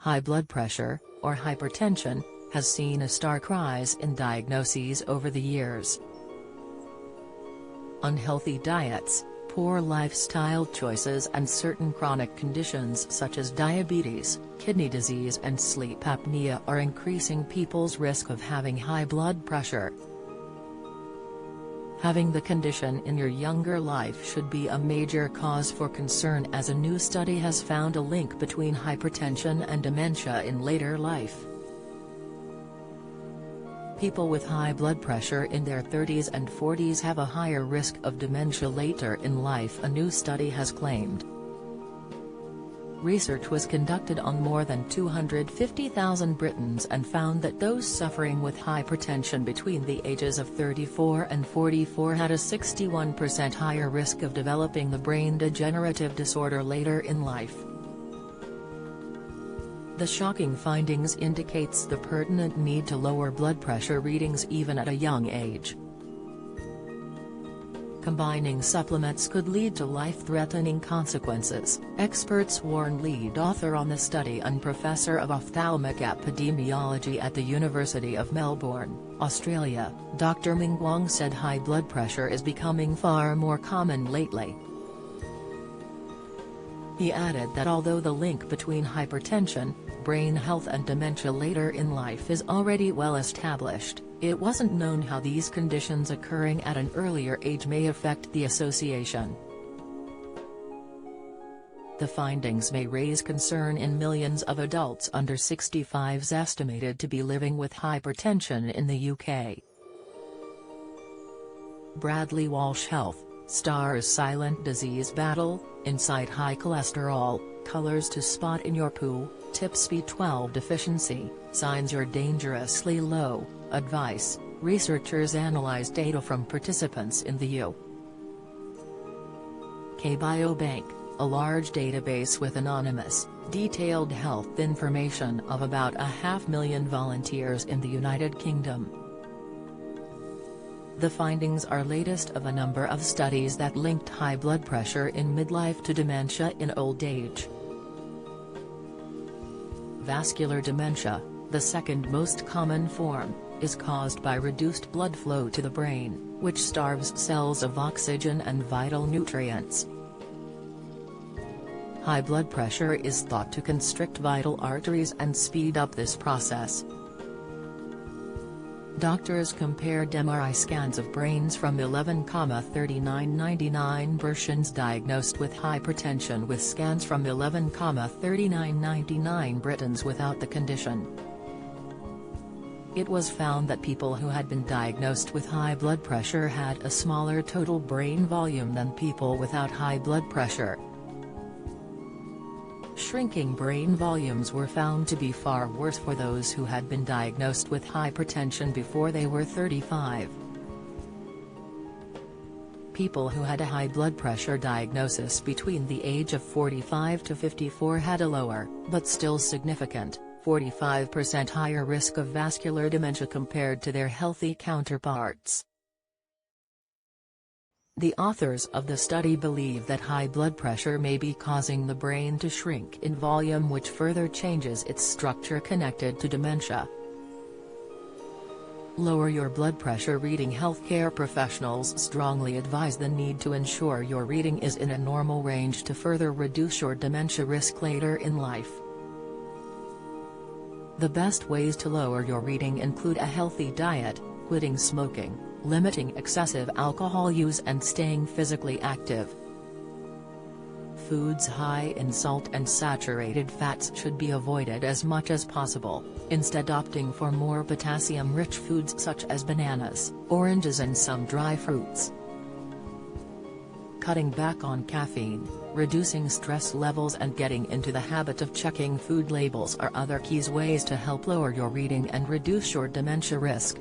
High blood pressure, or hypertension, has seen a stark rise in diagnoses over the years. Unhealthy diets, poor lifestyle choices and certain chronic conditions such as diabetes, kidney disease and sleep apnea are increasing people's risk of having high blood pressure. Having the condition in your younger life should be a major cause for concern, as a new study has found a link between hypertension and dementia in later life. People with high blood pressure in their 30s and 40s have a higher risk of dementia later in life, a new study has claimed. Research was conducted on more than 250,000 Britons and found that those suffering with hypertension between the ages of 34 and 44 had a 61% higher risk of developing the brain degenerative disorder later in life. The shocking findings indicates the pertinent need to lower blood pressure readings even at a young age. Combining supplements could lead to life-threatening consequences, experts warn. Lead author on the study and Professor of Ophthalmic Epidemiology at the University of Melbourne, Australia, Dr. Ming Wang said high blood pressure is becoming far more common lately. He added that although the link between hypertension, brain health and dementia later in life is already well established, it wasn't known how these conditions occurring at an earlier age may affect the association. The findings may raise concern in millions of adults under 65s estimated to be living with hypertension in the UK. Bradley Walsh Health stars silent disease battle, insight high cholesterol, colors to spot in your poo, tips B12 deficiency, signs you're dangerously low, advice. Researchers analyzed data from participants in the UK Biobank, a large database with anonymous, detailed health information of about 500,000 volunteers in the United Kingdom. The findings are latest of a number of studies that linked high blood pressure in midlife to dementia in old age. Vascular dementia, the second most common form, is caused by reduced blood flow to the brain, which starves cells of oxygen and vital nutrients. High blood pressure is thought to constrict vital arteries and speed up this process. Doctors compared MRI scans of brains from 11,3999 Britons diagnosed with hypertension with scans from 11,3999 Britons without the condition. It was found that people who had been diagnosed with high blood pressure had a smaller total brain volume than people without high blood pressure. Shrinking brain volumes were found to be far worse for those who had been diagnosed with hypertension before they were 35. People who had a high blood pressure diagnosis between the age of 45 to 54 had a lower, but still significant, 45% higher risk of vascular dementia compared to their healthy counterparts. The authors of the study believe that high blood pressure may be causing the brain to shrink in volume, which further changes its structure connected to dementia. Lower your blood pressure reading. Healthcare professionals strongly advise the need to ensure your reading is in a normal range to further reduce your dementia risk later in life. The best ways to lower your reading include a healthy diet, quitting smoking, limiting excessive alcohol use and staying physically active. Foods high in salt and saturated fats should be avoided as much as possible, instead opting for more potassium-rich foods such as bananas, oranges and some dry fruits. Cutting back on caffeine, reducing stress levels and getting into the habit of checking food labels are other key ways to help lower your reading and reduce your dementia risk.